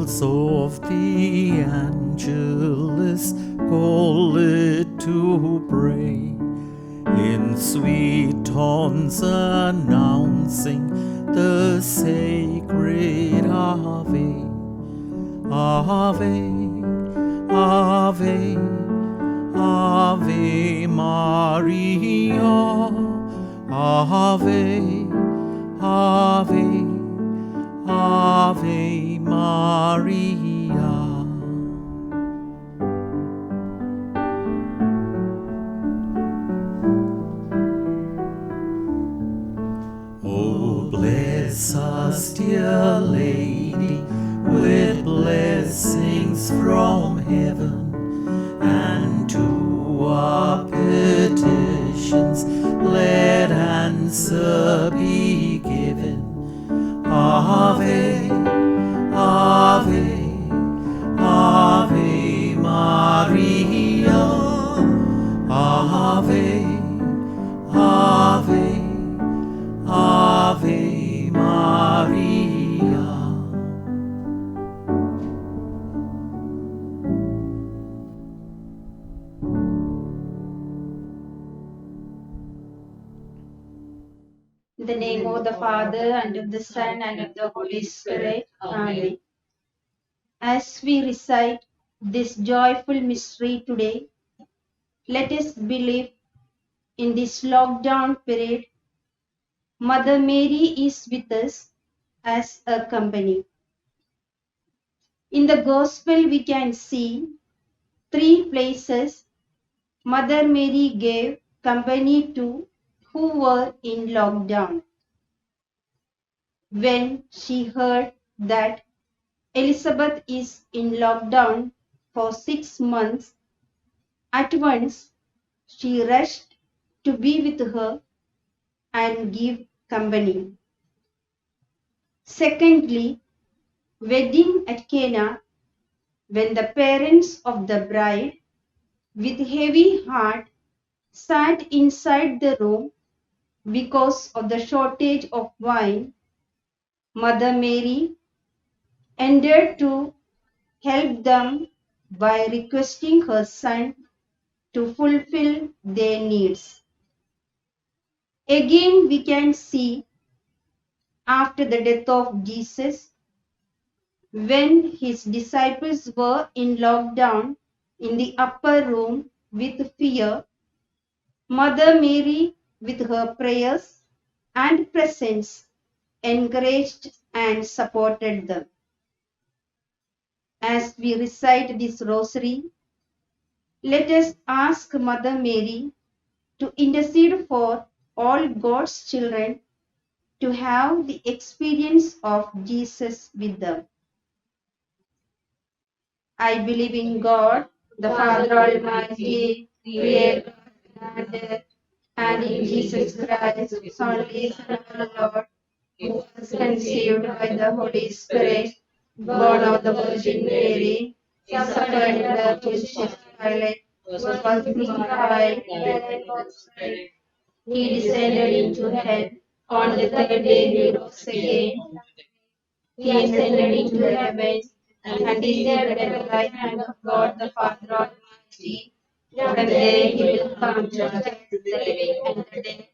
also of the Angelus call it to pray, in sweet tones announcing the sacred Ave. Ave, Ave, Ave Maria, Ave, Ave, Ave Maria. Oh, bless us, dear Lady, with blessings from heaven, and to our petitions let answer be given. Ave, Ave, Ave Maria, Ave, Ave, Ave Maria. In the name of the Father, and of the Son, and of the Holy Spirit. Amen. As we recite this joyful mystery today, let us believe in this lockdown period, Mother Mary is with us as a company. In the Gospel, we can see 3 places Mother Mary gave company to who were in lockdown. When she heard that Elizabeth is in lockdown for 6 months, at once she rushed to be with her and give company. Secondly, wedding at Cana, when the parents of the bride, with heavy heart, sat inside the room because of the shortage of wine, Mother Mary entered to help them by requesting her son to fulfill their needs. Again, we can see after the death of Jesus, when his disciples were in lockdown in the upper room with fear, Mother Mary, with her prayers and presence, encouraged and supported them. As we recite this rosary, let us ask Mother Mary to intercede for all God's children to have the experience of Jesus with them. I believe in God, the Father Almighty, Creator of heaven and earth, and in Jesus Christ, His only Son, our Lord, who was conceived by the Holy Spirit, born of the Virgin Mary, suffered under Pontius Pilate, was crucified, died, and was buried. He descended into hell. On the third day he rose again. He ascended into heaven and is seated at the right hand of God the Father Almighty. From there he will come to judge the living and the dead.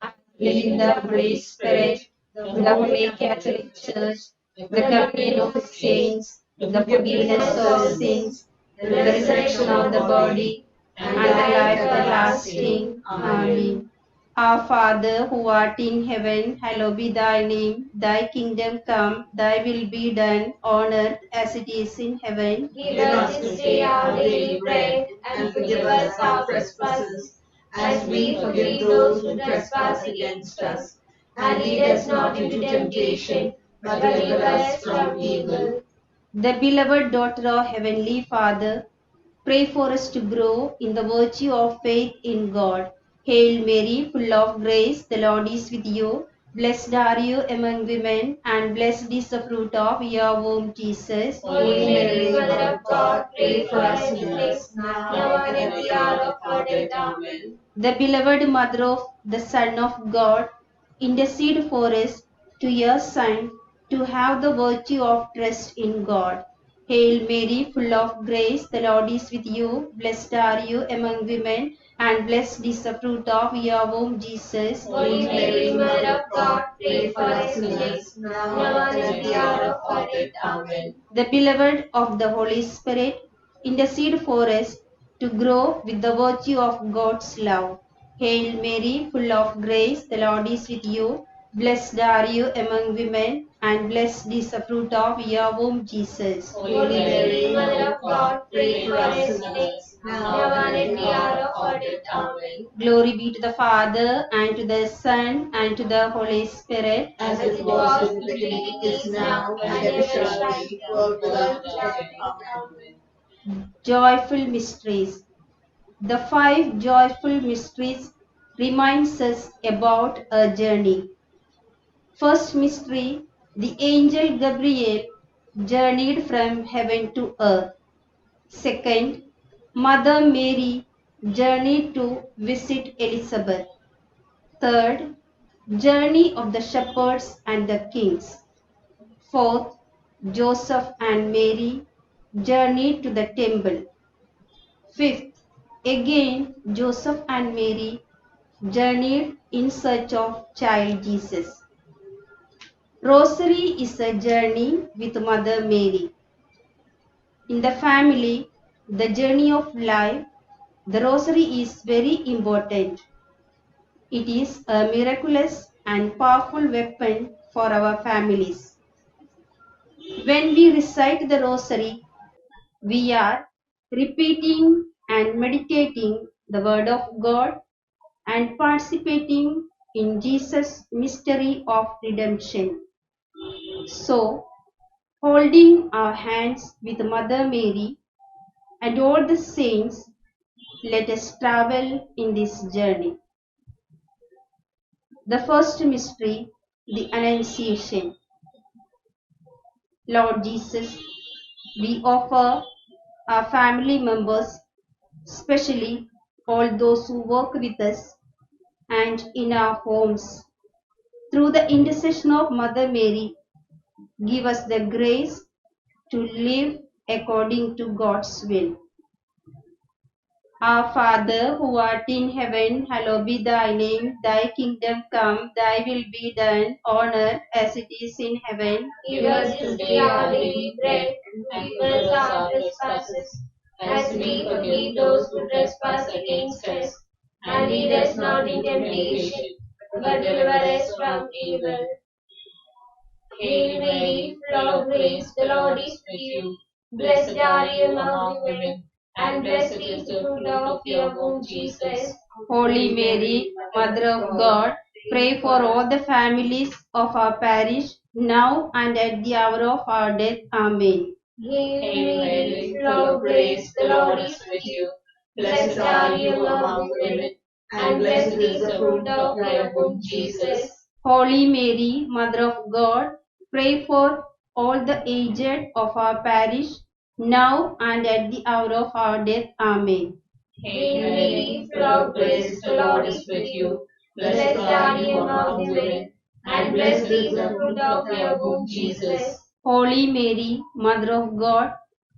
I believe in the Holy Spirit, the Holy Catholic Church, the communion of the saints, the forgiveness of sins, the resurrection of the body, and the life everlasting. Amen. Our Father, who art in heaven, hallowed be thy name. Thy kingdom come, thy will be done on earth as it is in heaven. Give us this day our daily bread, and forgive us our trespasses, as we forgive those who trespass against us. And lead us not into temptation, but deliver us from evil. The beloved daughter of Heavenly Father, pray for us to grow in the virtue of faith in God. Hail Mary, full of grace, the Lord is with you. Blessed are you among women, and blessed is the fruit of your womb, Jesus. Holy Mary, Mother of God, pray for us sinners, now and at the hour of our death. Amen. The beloved Mother of the Son of God, intercede for us to your Son, to have the virtue of trust in God. Hail Mary, full of grace, the Lord is with you. Blessed are you among women, and blessed is the fruit of your womb, Jesus. Holy Mary, Mother of God, pray for us sinners, now and at the hour of our death. Amen. The beloved of the Holy Spirit, intercede for us to grow with the virtue of God's love. Hail Mary, full of grace, the Lord is with you. Blessed are you among women, and blessed is the fruit of your womb, Jesus. Holy Mary, Mother of God, pray for us sinners, now and at the hour of our death. Amen. Glory be to the Father, and to the Son, and to the Holy Spirit. As it was in the beginning, is now, and ever shall be, world without end. Amen. Joyful mysteries. The 5 joyful mysteries reminds us about a journey. First mystery, the angel Gabriel journeyed from heaven to earth. Second, Mother Mary journeyed to visit Elizabeth. Third, journey of the shepherds and the kings. Fourth, Joseph and Mary journeyed to the temple. Fifth, again Joseph and Mary journeyed in search of child Jesus. Rosary is a journey with Mother Mary. In the family, the journey of life, the Rosary is very important. It is a miraculous and powerful weapon for our families. When we recite the Rosary, we are repeating and meditating the Word of God and participating in Jesus' mystery of redemption. So, holding our hands with Mother Mary and all the saints, let us travel in this journey. The first mystery, the Annunciation. Lord Jesus, we offer our family members, especially all those who work with us and in our homes. Through the intercession of Mother Mary, give us the grace to live according to God's will. Our Father, who art in heaven, hallowed be thy name. Thy kingdom come, thy will be done on earth as it is in heaven. Give us this day our daily bread, and forgive us our trespasses, as we forgive those who trespass against us. And lead us not into temptation, but deliver us from evil. Hail Mary, full of grace, the Lord is with you. Blessed are you among women, and blessed is the fruit of your womb, Jesus. Holy Mary, Mother of God, pray for all the families of our parish, now and at the hour of our death. Amen. Hail Mary, full of grace, the Lord is with you. Blessed are you among women, and blessed is the fruit of your womb, Jesus. Holy Mary, Mother of God, pray for all the aged of our parish, now and at the hour of our death. Amen. Hail Mary, full of grace, the Lord is with you. Blessed are you among women, and blessed is the fruit of your womb, Jesus. Holy Mary, Mother of God,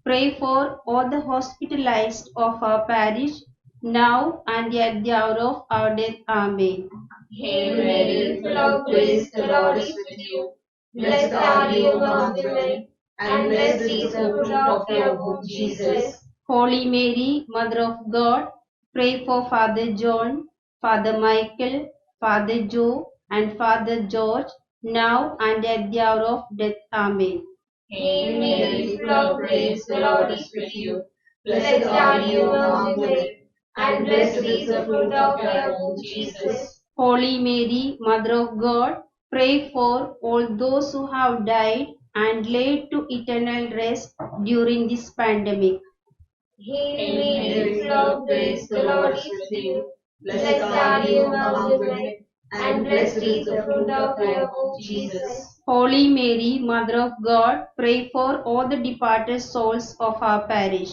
pray for all the hospitalized of our parish, now and at the hour of our death. Amen. Hail Mary, full of grace, the Lord is with you. Blessed are you among women, and blessed is the fruit of your womb, Jesus. Holy Mary, Mother of God, pray for Father John, Father Michael, Father Joe, and Father George, now and at the hour of death. Amen. Hail Mary, full of grace, the Lord is with you. Blessed are you among women, and blessed is the fruit of your womb, Jesus. Holy Mary, Mother of God, pray for all those who have died and laid to eternal rest during this pandemic. Hail Mary, full of grace, the Lord is with you. Blessed are you among women, and blessed is the fruit of your womb, Jesus. Holy Mary, Mother of God, pray for all the departed souls of our parish.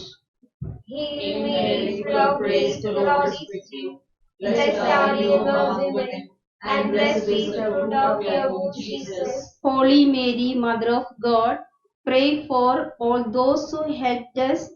Hail Mary, full of grace, the Lord is with you. Blessed are you among women, and blessed is the fruit of your womb, Jesus. Holy Mary, Mother of God, pray for all those who helped us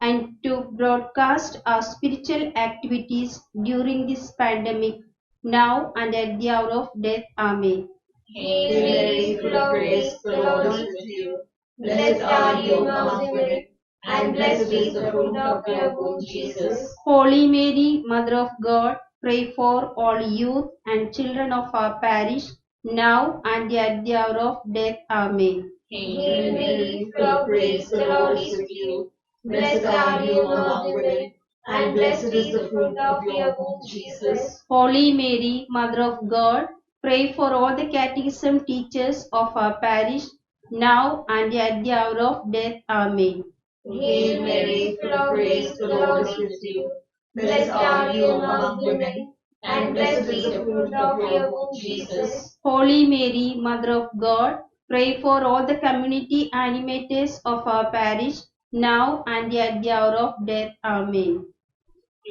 and to broadcast our spiritual activities during this pandemic, now and at the hour of death. Amen. Hail Mary, full of grace, the Lord is with you. Blessed are you among women, and blessed is the fruit of your womb, Jesus. Holy Mary, Mother of God, pray for all youth and children of our parish, now and at the hour of death. Amen. Hail Mary, full of grace, the Lord is with you. Blessed are you among women, and blessed is the fruit of your womb, Jesus. Holy Mary, Mother of God, pray for all the catechism teachers of our parish, now and at the hour of death. Amen. Hail Mary, full of grace, the Lord is with you. Blessed are you among women, and blessed is the fruit of your womb, Jesus. Holy Mary, Mother of God, pray for all the community animators of our parish, now and at the hour of death. Amen.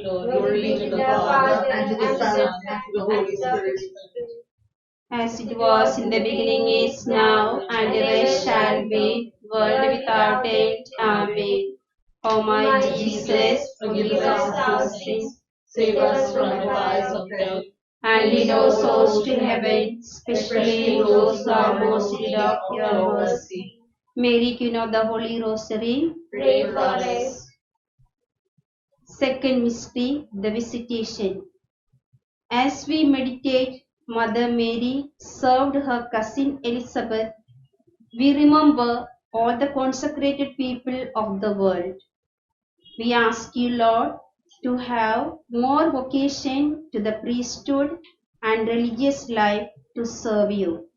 Glory be to the Father, and to the Son, and to the Holy Spirit. As it was in the beginning, is now, and ever shall be, world without end. Amen. O my Jesus, forgive us our sins, Save us from the fires of hell, and lead all souls to heaven, especially those who are most in need of your mercy. Mary, Queen of the Holy Rosary. Pray for us. Second mystery, the Visitation. As we meditate, Mother Mary served her cousin Elizabeth. We remember all the consecrated people of the world. We ask you, Lord, to have more vocation to the priesthood and religious life to serve you.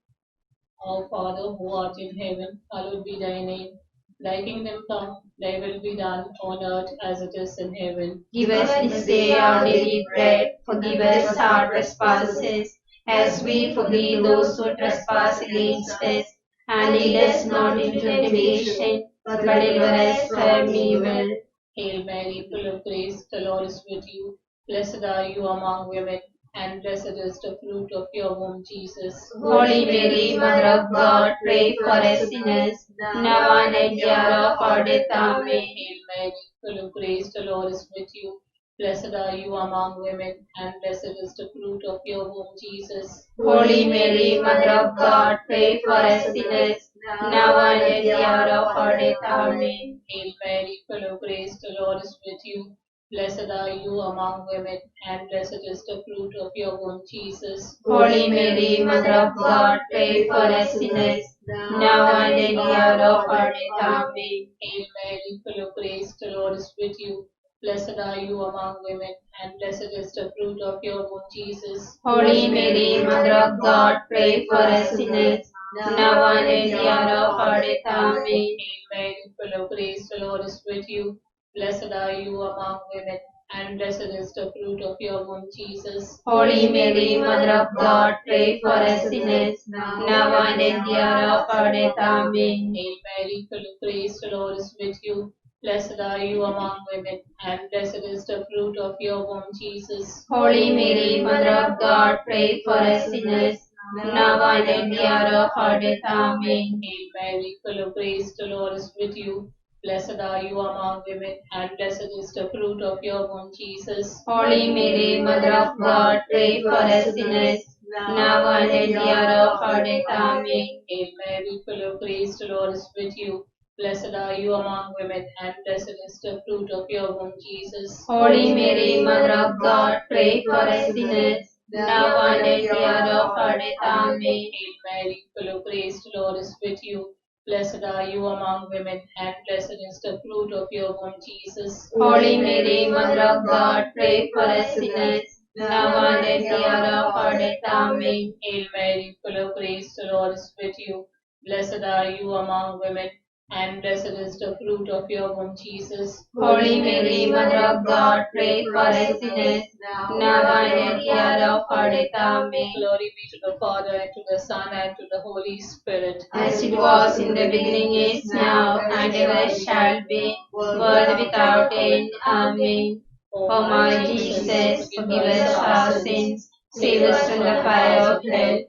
Our Father who art in heaven, hallowed be thy name. Thy kingdom come, thy will be done on earth as it is in heaven. Give us this day our daily bread. Forgive us our trespasses, as we forgive those who trespass against us. And lead us not into temptation, but deliver us from evil. Hail Mary, full of grace, the Lord is with you. Blessed are you among women, and blessed is the fruit of your womb, Jesus. Holy Mary, Mother of God, pray for us sinners, now and at the hour of our death. Amen. Hail Mary, full of grace, the Lord is with you. Blessed are you among women, and blessed is the fruit of your womb, Jesus. Holy Mary, Mother of God, pray for us sinners, now and at the hour of our death. Amen. Hail Mary, full of grace, the Lord is with you. Blessed are you among women, and blessed is the fruit of your womb, Jesus. Holy Mary, Mother of God, pray for us sinners, now and at the hour of our death. Amen. Hail Mary, full of grace, the Lord is with you. Blessed are you among women, and blessed is the fruit of your womb, Jesus. Holy Mary, Mother of God, pray for us sinners, now and at the hour of our death. Amen. Hail Mary, full of grace, the Lord is with you. Blessed are you among women, and blessed is the fruit of your womb, Jesus. Holy Mary, Mother of God, pray for us sinners, now and at the hour of our death. Amen. Hail Mary, full of grace, the Lord is with you. Blessed are you among women, and blessed is the fruit of your womb, Jesus. Holy Mary, Mother of God, pray for us sinners, now and at the hour of our death. Amen. Hail Mary, full of grace, the Lord is with you. Blessed are you among women, and blessed is the fruit of your womb, Jesus. Holy Mary, Mother of God, pray for us sinners, now and at the hour of our death. Amen. Hail Mary, full of grace, the Lord is with you. Blessed are you among women, and blessed is the fruit of your womb, Jesus. Holy Mary, Mother of God, pray for us sinners, now and at the hour of our death. Amen. Hail Mary, full of grace, the Lord is with you. Blessed are you among women, and blessed is the fruit of your womb, Jesus. Holy Mary, Mother of God, pray for us sinners, now and at the hour of our death. Amen. Hail Mary, full of grace, the Lord is with you. Blessed are you among women, and blessed is the fruit of your womb, Jesus. Holy Mary, Mother of God, pray for us sinners, now and at the hour of our death. Amen. Glory be to the Father, and to the Son, and to the Holy Spirit. As it was in the beginning, is now, and ever shall be, world without end. Amen. O my Jesus, forgive us our sins, Save us from the fire of hell,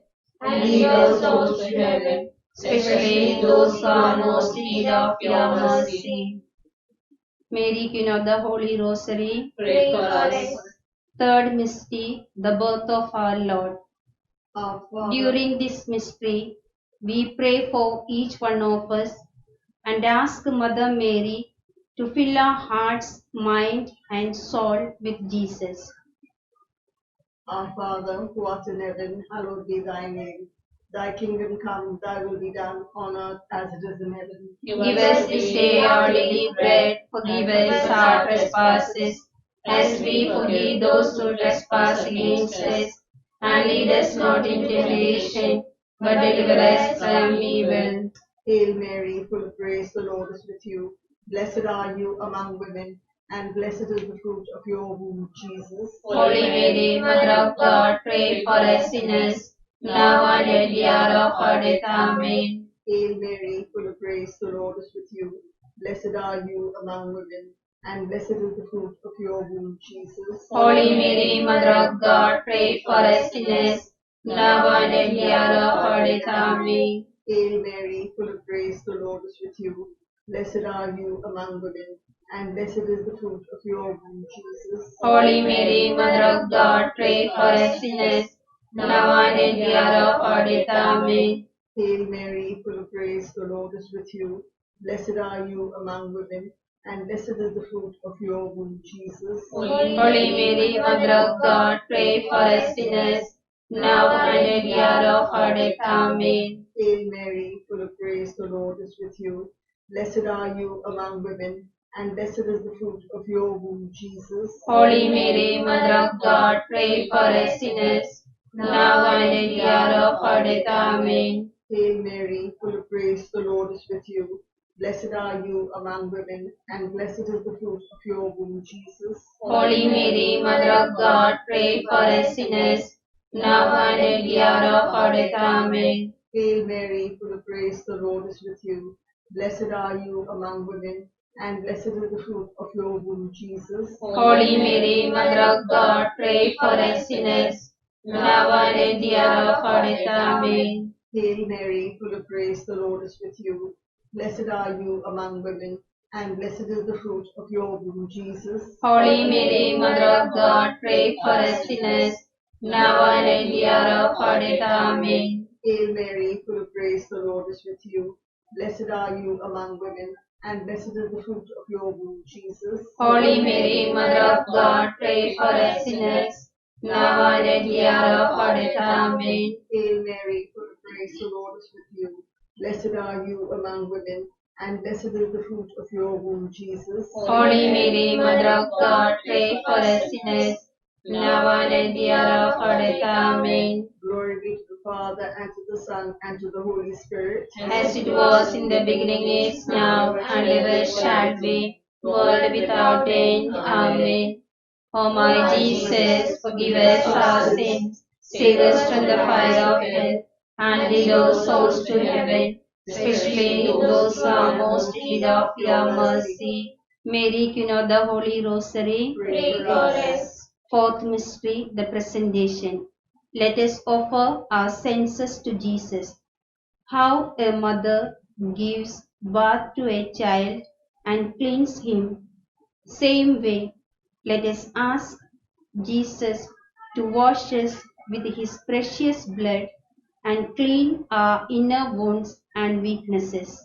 and lead all souls to heaven, especially those who are most in need of your mercy. Mary, Queen of the Holy Rosary. Pray for us. Third mystery, the birth of our Lord. Our Father, During this mystery, we pray for each one of us and ask Mother Mary to fill our hearts, mind, and soul with Jesus. Our Father, who art in heaven, hallowed be thy name. Thy kingdom come, thy will be done on earth as it is in heaven. Give us this day our daily bread. Forgive us our trespasses, as we forgive those who trespass against us. And lead us not into temptation, but deliver us from evil. Hail Mary, full of grace, the Lord is with you. Blessed are you among women, and blessed is the fruit of your womb, Jesus. Holy Mary, Mother of God, pray for us sinners, now and at the hour of our death. Amen. Hail Mary, full of grace, the Lord is with you. Blessed are you among women, and blessed is the fruit of your womb, Jesus. Holy Mary, Mother of God, pray for us sinners, now and at the hour of our death. Amen. Hail Mary, full of grace, the Lord is with you. Blessed are you among women, and blessed is the fruit of your womb, Jesus. Holy Mary, Mother of God, pray for us sinners, now and at the hour of our death. Amen. Hail Mary, full of grace, the Lord is with you. Blessed are you among women, and blessed is the fruit of your womb, Jesus. Holy Mary, Mother of God, pray for us sinners, now and at the hour of our death. Amen. Hail Mary, full of grace, the Lord is with you. Blessed are you among women, and blessed is the fruit of your womb, Jesus. Holy Mary, Mother of God, pray for us sinners, now and at the hour of our death. Amen. Hail Mary, full of grace, the Lord is with you. Blessed are you among women, and blessed is the fruit of your womb, Jesus. Holy Mary, Mother of God, pray for us sinners, now and at the hour of our death. Amen. Hail Mary, full of grace, the Lord is with you. Blessed are you among women, and blessed is the fruit of your womb, Jesus. Holy Mary, Mother of God, pray for us sinners, now and at the hour of our death. Amen. Hail Mary, full of grace, the Lord is with you. Blessed are you among women, and blessed is the fruit of your womb, Jesus. Holy Mary, Mother of God, pray for us sinners, now and at the hour of our death. Amen. Hail Mary, full of grace, the Lord is with you. Blessed are you among women, and blessed is the fruit of your womb, Jesus. Holy Mary, Mother of God, pray for us sinners, now and at the hour of our death. Amen. Hail Mary, full of grace, the Lord is with you. Blessed are you among women, and blessed is the fruit of your womb, Jesus. Holy Mary, Mother of God, pray for us sinners, now and at the hour of our death. Amen. Glory be to the Father, and to the Son, and to the Holy Spirit. As it was in the beginning, is now, and ever shall be, world without end. Amen. O my Jesus, forgive us our sins, save us from the fire of hell, and lead all souls to heaven, especially those who are most in need of your mercy. Mary, Queen of the Holy Rosary, Pray for us. Fourth mystery, the presentation. Let us offer our senses to Jesus. How a mother gives birth to a child and cleans him. Same way, let us ask Jesus to wash us with his precious blood and clean our inner wounds and weaknesses.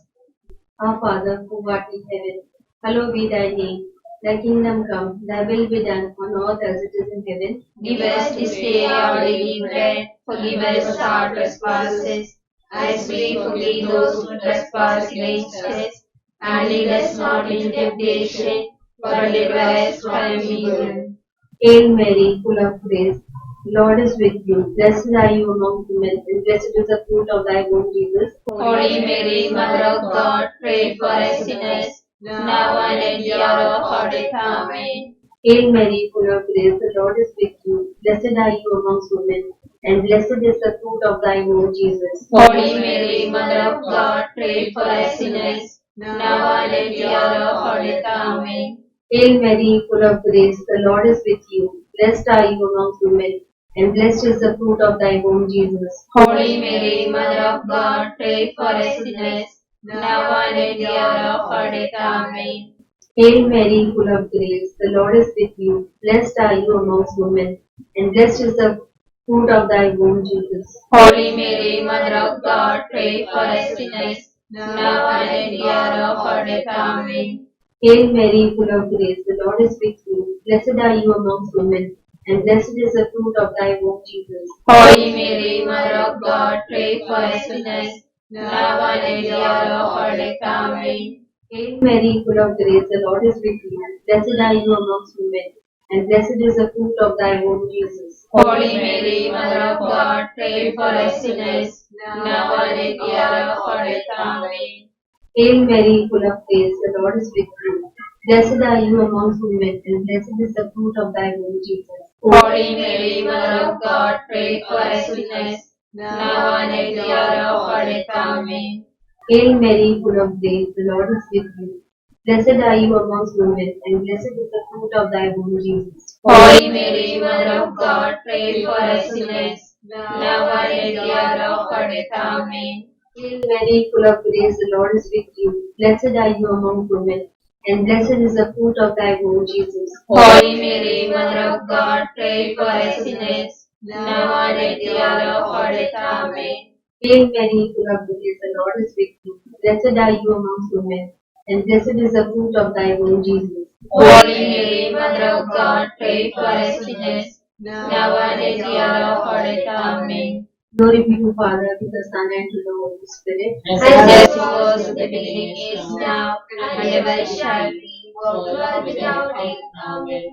Our Father, who art in heaven, hallowed be thy name. Thy kingdom come, thy will be done on earth as it is in heaven. Give us this day our daily bread. Forgive us our trespasses, as we forgive those who trespass against us. And lead us not into temptation, but deliver us from evil. Hail Mary, full of grace, the Lord is with you. Blessed are you among women, and blessed is the fruit of thy womb, Jesus. Holy Mary, Mother of God, pray for us sinners, now and at the hour of our death. Amen. Hail Mary, full of grace, the Lord is with you. Blessed are you amongst women, and blessed is the fruit of thy womb, Jesus. Holy Mary, Mother of God, pray for us sinners, now and at the hour of our death. Amen. Hail Mary, full of grace, the Lord is with you. Blessed are you amongst women, and blessed is the fruit of thy womb, Jesus. Holy Mary, Mother of God, pray for us sinners, now and at the hour of our death. Amen. Hail Mary, full of grace, the Lord is with you. Blessed are you amongst women, and blessed is the fruit of thy womb, Jesus. Holy Mary, Mother of God, pray for us sinners, now and at the hour of our death. Amen. Hail Mary, full of grace, the Lord is with you. Blessed are you amongst women, and blessed is the fruit of thy womb, Jesus. Holy Mary, Mother of God, pray for us sinners, now and at the hour of our death. Amen. Hail Mary, full of grace, the Lord is with you. Blessed are you amongst women, and blessed is the fruit of thy womb, Jesus. Holy Mary, Mother of God, pray for us sinners, now and at the hour of our death. Amen. Hail Mary, full of grace, the Lord is with you. Blessed are you amongst women, and blessed is the fruit of thy womb, Jesus. Holy Mary, Mother of God, pray for us sinners, now and at the hour of our death. Amen. Hail Mary, full of grace, the Lord is with you. Blessed are you amongst women, and blessed is the fruit of thy womb, Jesus. Holy Mary, Mother of God, pray for us sinners, now and at the hour of our death. Amen. Hail Mary, full of grace, the Lord is with you. Blessed are you among women, and blessed is the fruit of thy womb, Jesus. Holy Mary, Mother of God, pray for us sinners, now and at the hour of our death. Amen. Hail Mary, full of grace, the Lord is with you. Blessed are you amongst women, and blessed is the fruit of thy womb, Jesus. Holy Mary, Mother of God, pray for us sinners, now and at the hour of our death. Amen. Glory be to Father, to the Son, and to the Holy Spirit. As it was in the beginning, is now, and ever shall be, world without end. Amen.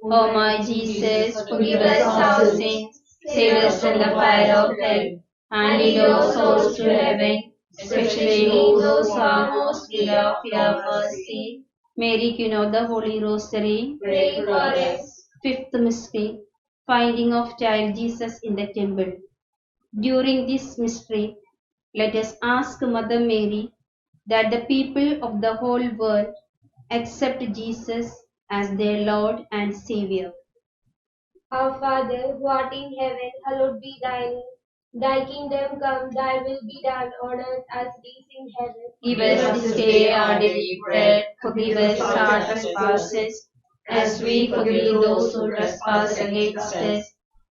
O my Jesus, forgive us our sins, save us from the fire of hell, and lead all souls to heaven, especially those who are most in need of your mercy. Mary, Queen of the Holy Rosary, pray for us. Fifth mystery, finding of child Jesus in the temple. During this mystery, let us ask Mother Mary that the people of the whole world accept Jesus as their Lord and Savior. Our Father, who art in heaven, hallowed be thy name. Thy kingdom come, thy will be done on earth as it is in heaven. Give us this day our daily bread. Forgive us our trespasses, as we forgive those who trespass against us.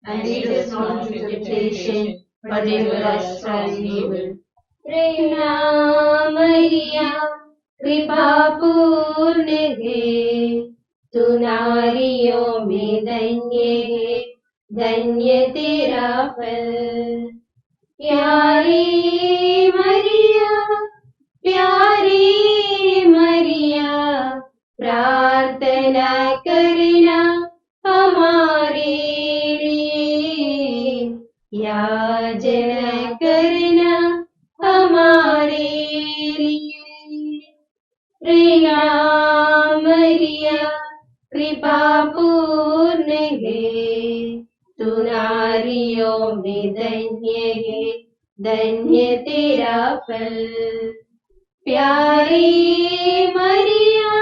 And lead us not into temptation, but deliver us from evil. प्रेरणा मरिया कृपा पूर्ण है, तू नारियों में धन्य है, धन्य तेरा फल। प्यारी मरिया, प्रार्थना करना हमारे लिए, याचना करना हमारे लिए। प्रेरणा मरिया कृपा पूर्ण है, तू नारियों में धन्य है, धन्य तेरा फल। प्यारी मरिया,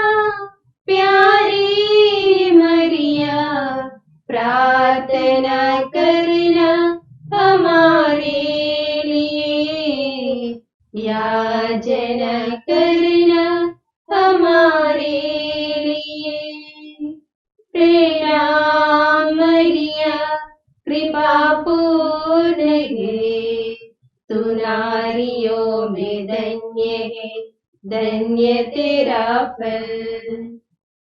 प्रार्थना करना हमारे लिए, याचना करना हमारे लिए। प्रेरणा मरिया कृपा पूर्ण है, तू नारियों में धन्य है, धन्य तेरा फल।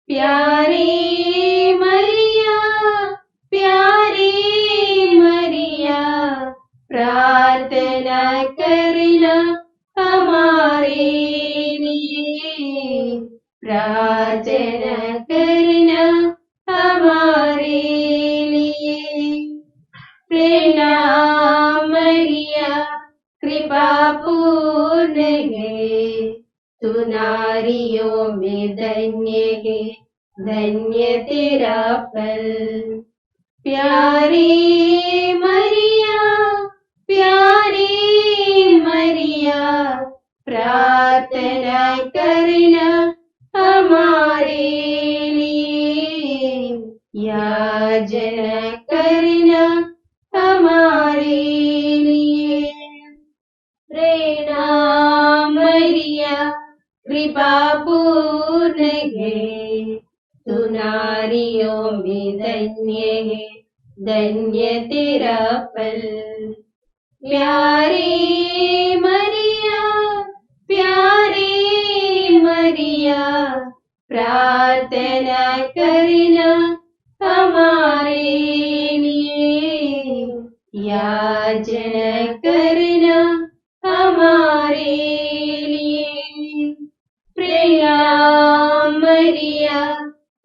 प्यारी मरिया, प्रार्थना करना हमारे लिए, प्रार्थना करना हमारे लिए। प्रेरणा मरिया कृपा पूर्ण है, तू नारियों में धन्य है, धन्य तेरा फल। प्यारी मरिया, प्रार्थना करना हमारे लिए, याचना करना पूर्ण है, तू नारियों में धन्य है, धन्य तेरा फल। प्यारे मरिया, प्यारे मरिया, प्रार्थना करना हमारे लिए, याचना करना हमारे लिए। प्रणाम मरिया,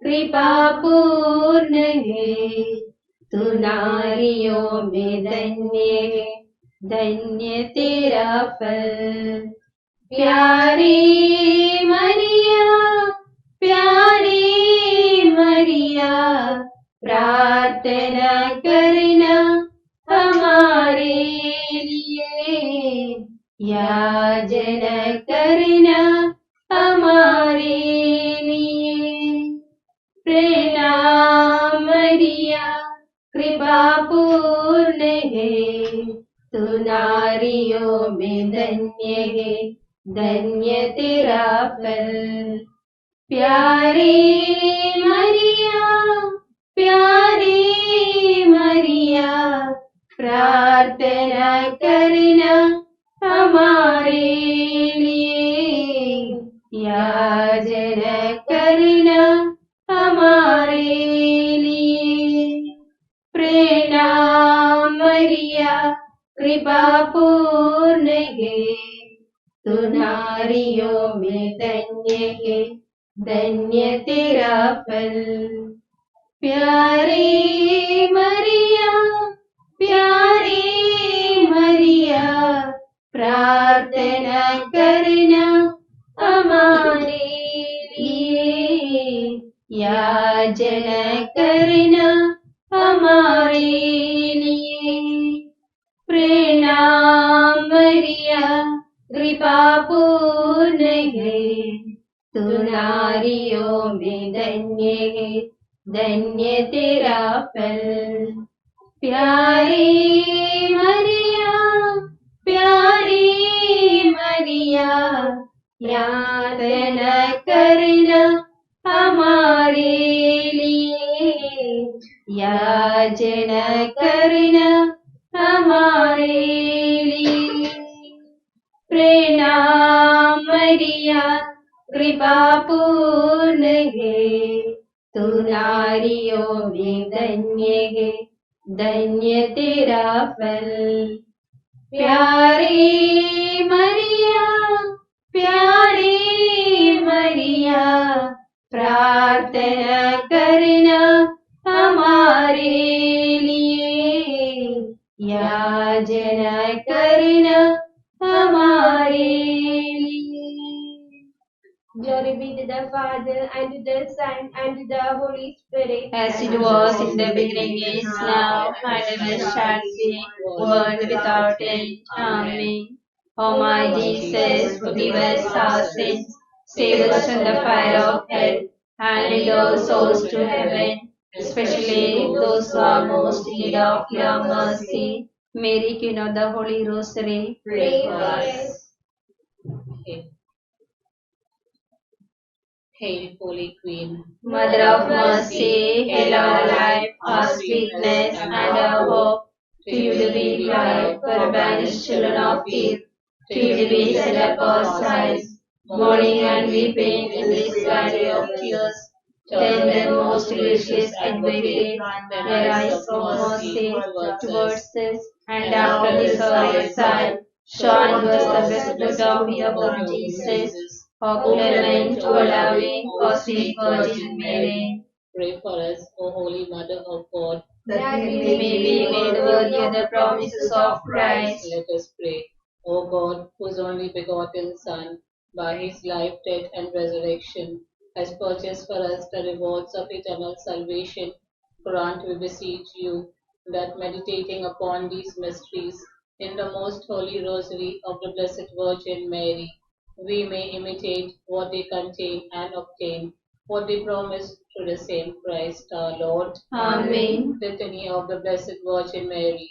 कृपा पूर्ण है, तू नारियों में धन्य है, धन्य तेरा फल। प्यारे मरिया, प्यारे मरिया, प्रार्थना करना हमारे लिए, याचना करना हमारे लिए। प्रणाम मरिया, कृपा पूर्ण है, तू नारियों में धन्य है, धन्य तेरा फल। प्यारे मरिया, प्यारे मरिया, प्रार्थना करना हमारे लिए, याचना करना हमारे लिए। प्रणाम मरिया, कृपा पूर्ण है, तू नारियों में धन्य है, धन्य तेरा फल। प्यारे मरिया, प्यारे मरिया, प्रार्थना करना हमारे लिए, याचना करना हमारे लिए। प्रणाम मरिया, कृपा पूर्ण है, तू नारियों में धन्य है, धन्य तेरा फल। प्यारे मरिया, प्यारे मरिया, याचना करना हमारे लिए, याचना करना हमारे लिए। प्रणाम मरिया, कृपा पूर्ण है, तू नारियों में धन्य है, धन्य तेरा फल। प्यारे मरिया, प्यारे मरिया, प्रार्थना करना हमारे लिए, याचना करना हमारे लिए। Glory be to the Father, and to the Son, and to the Holy Spirit. As it was in the beginning, is now, and ever shall be, world without end. Amen. O my Jesus, forgive us our sins, save us from the fire of hell, and lead all souls to heaven, especially those who are most in need of your mercy. Mary, Queen of the Holy Rosary, Pray for us. Hail, Holy Queen, Mother of mercy, hail our life, our sweetness, and our hope. To you do we cry, for banished children of Eve. To you do we send up our sighs, mourning and weeping in this valley of tears. Then the most gracious advocate, arise for mercy towards us, and after this our exile, show unto us the blessed fruit of your womb, Jesus. O clement, O loving, O sweet Virgin Mary, pray for us, O Holy Mother of God. That we may may be made worthy of the promises of Christ. Let us pray. O God, whose only begotten Son, by his life, death, and resurrection, has purchased for us the rewards of eternal salvation, grant, we beseech you, that meditating upon these mysteries in the most holy rosary of the Blessed Virgin Mary, we may imitate what they contain and obtain what they promise through the same Christ our Lord. Amen. Litany of the Blessed Virgin Mary.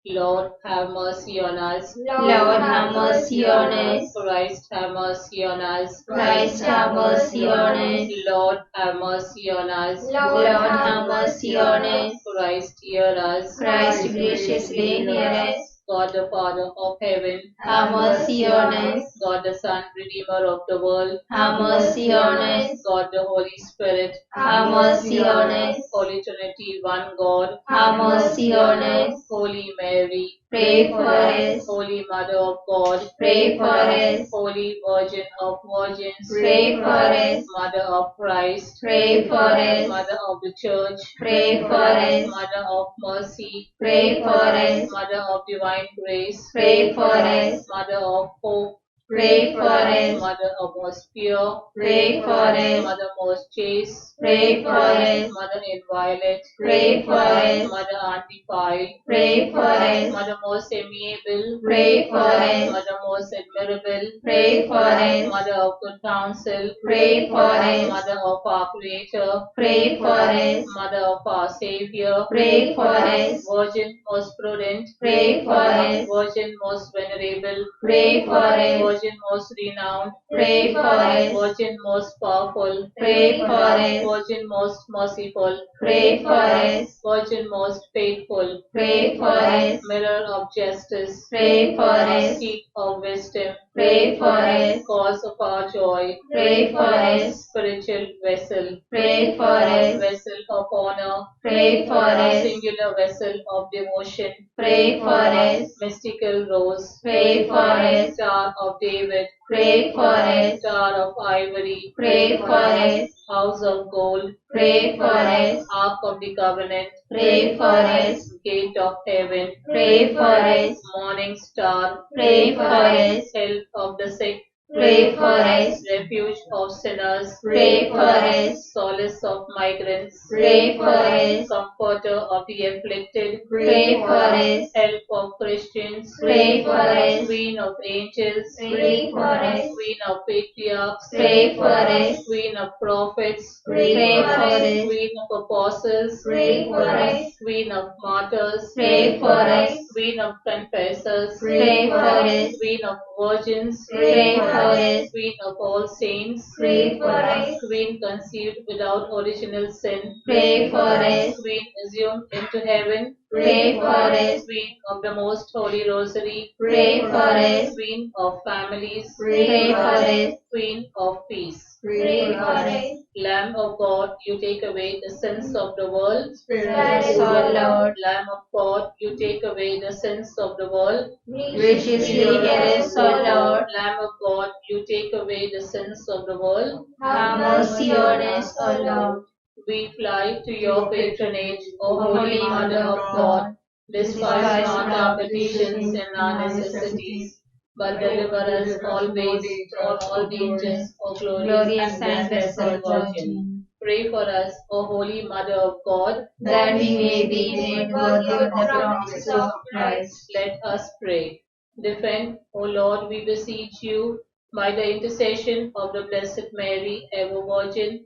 Lord, have mercy on us. Lord, have mercy on us. Christ, have mercy on us. Christ, have mercy on us. Lord, have mercy on us. Lord, have mercy on us. Christ, hear us. Christ, graciously hear us. God the Father of heaven, Have mercy on us. God the Son, Redeemer of the world, Have mercy on us. God the Holy Spirit, Have mercy on us. Holy Trinity, one God, Have mercy on us. Holy Mary, Pray for us. Holy Mother of God, Pray for us. Holy Virgin of Virgins, Pray for us. Mother of Christ, Pray for us. Mother of the Church, Pray for us. Mother of Mercy, Pray for us. Mother of Divine Grace, Pray for us. Mother of Hope, Pray for us. Mother of most pure, Pray for us. Mother most chaste, Pray for us. Mother inviolate, Pray for us. Mother undefiled, Pray for us. Mother most amiable, Pray for us. Mother most admirable, Pray for us. Mother of good counsel, Pray for us. Mother of our Creator, Pray for us. Mother of our Savior, Pray for us. Virgin most prudent, Pray for us. Virgin most venerable, Pray for us. Virgin most renowned, Pray for us. Virgin most powerful, Pray for us. Virgin most merciful, Pray for us. Virgin most faithful, Pray for us. Mirror of justice, Pray for us. Seat of wisdom, Pray for us. Cause of our joy, Pray for us. Spiritual vessel, Pray for us. Vessel of honor, Pray for us. Singular vessel of devotion, Pray for us. Mystical rose, Pray for us. Star of David, Pray for us. Star of ivory, Pray for us. House of gold, Pray for us. Ark of the covenant, Pray for us. Gate of heaven, Pray for us. Morning star, Pray for us. Help of the sick, Pray for us. Refuge of sinners, Pray for us. Solace of migrants, Pray for us. Comforter of the afflicted, Pray for us. Help of Christians, Pray for us. Queen of angels, Pray for us. Queen of patriarchs, Pray for us. Queen of prophets, Pray for us. Queen of apostles, Pray for us. Queen of martyrs, Pray for us. Queen of confessors, Pray for us. Queen of virgins, Pray for us. Queen of all saints, Pray for us. Queen conceived without original sin, Pray for us. Queen assumed into heaven, Pray for us. Queen of the most holy rosary, Pray for us. Queen of families, Pray for us. Queen of peace. Pray for us. Lamb of God, you take away the sins of the world. Spare us, O Lord. Lamb of God, you take away the sins of the world. Graciously hear us, O Lord. Lamb of God, you take away the sins of the world. Have mercy on us, O Lord. We fly to your patronage, O Holy Mother of God. Despise not our petitions and our necessities, but deliver us always from all dangers, O glorious and blessed Virgin. Pray for us, O Holy Mother of God, That we may be made worthy of the promises of Christ. let us pray. Defend, O Lord, we beseech you, by the intercession of the Blessed Mary, ever Virgin,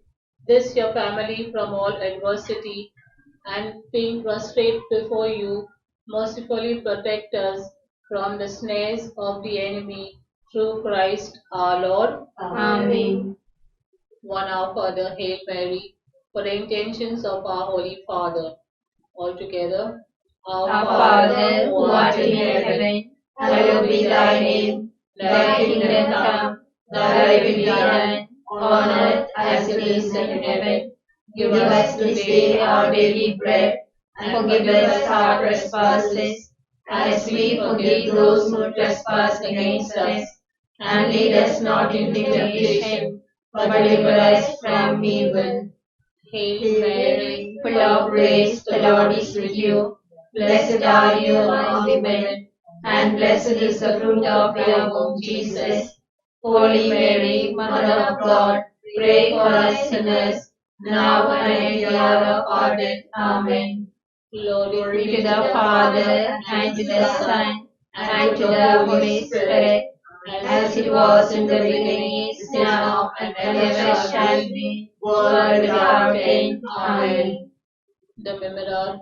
this your family from all adversity, and being prostrate before you, mercifully protect us from the snares of the enemy, through Christ our Lord. Amen. One Our Father, Hail Mary, for the intentions of our Holy Father. All together. Our Father, who art in heaven, hallowed be thy name. Thy kingdom come, thy will be done, on earth as it is in heaven. Give us this day our daily bread, and forgive us our trespasses, as we forgive those who trespass against us. And lead us not into temptation, but deliver us from evil. Hail Mary, Full of grace, the Lord is with you. Blessed are you among women, and blessed is the fruit of your womb, Jesus. Holy Mary, Mother of God, pray for us sinners, now and at the hour of our death. Amen. Glory To the Father, and to the Son, and to the Holy Spirit, as it was in the beginning, is now, and ever shall be, world without end. Amen. The Memorare.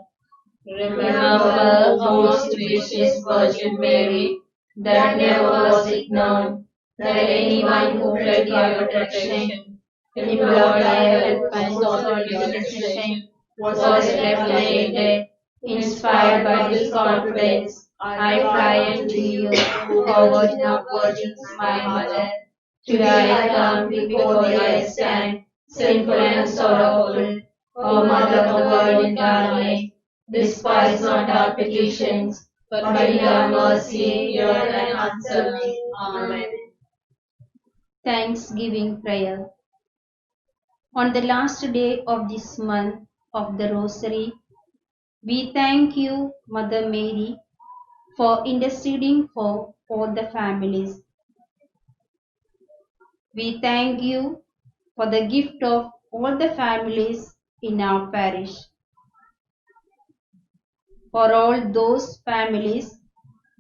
Remember, O most gracious Virgin Mary, that never was it known that anyone who fled your protection, implored thy help and sought your intercession, was left unaided. Inspired by this confidence, I fly unto you, O Virgin of Virgins, my Mother. Today I come before thee I stand, sinful and sorrowful. O Mother of the Word incarnate, despise not our petitions, but in your mercy hear and answer us. Amen. Thanksgiving prayer. On the last day of this month of the Rosary, we thank you, Mother Mary, for interceding for all the families. We thank you for the gift of all the families in our parish. For all those families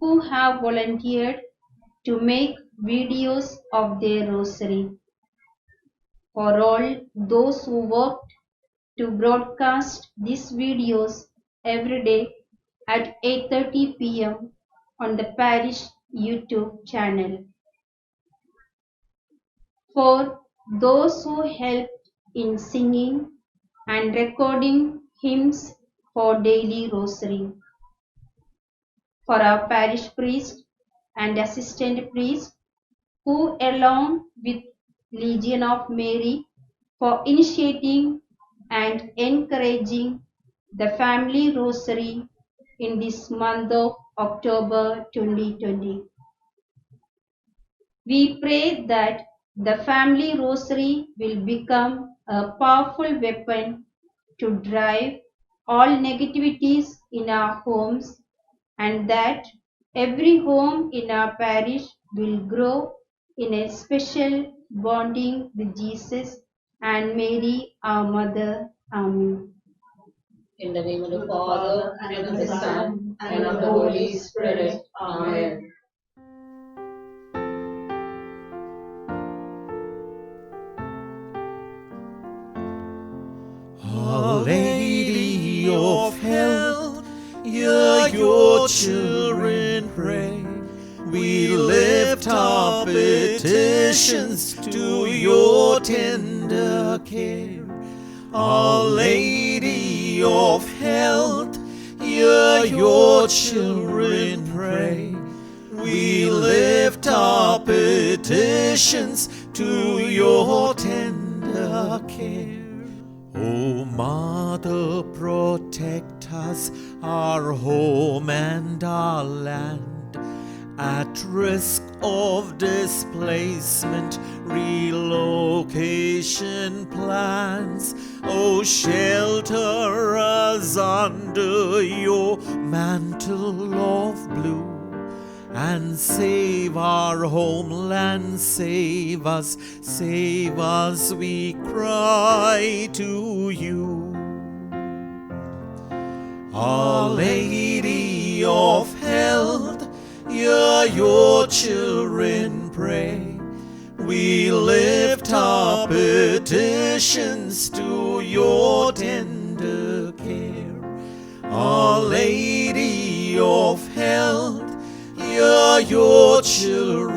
who have volunteered to make videos of their rosary. For all those who worked to broadcast these videos every day at 8:30 p.m. on the parish YouTube channel. For those who helped in singing and recording hymns for daily rosary. For our parish priest and assistant priest who along with Legion of Mary for initiating and encouraging the family rosary in this month of October 2020. We pray that the family rosary will become a powerful weapon to drive all negativities in our homes, and that every home in our parish will grow in a special bonding with Jesus and Mary, our Mother. Amen. In the name of the Father, and of the Son, and of the Holy Spirit. Amen. Our Lady of Health, hear your children pray. We lift our petitions to your tender care. Our Lady of Health, hear your children pray. We lift our petitions to your tender care. O Mother, protect us, our home and our land, at risk of displacement, relocation plans. O shelter us under your mantle of blue, and save our homeland, save us, we cry to you. Our Lady of Health, hear your children pray. We lift our petitions to your tender care. Our Lady of Health, hear your children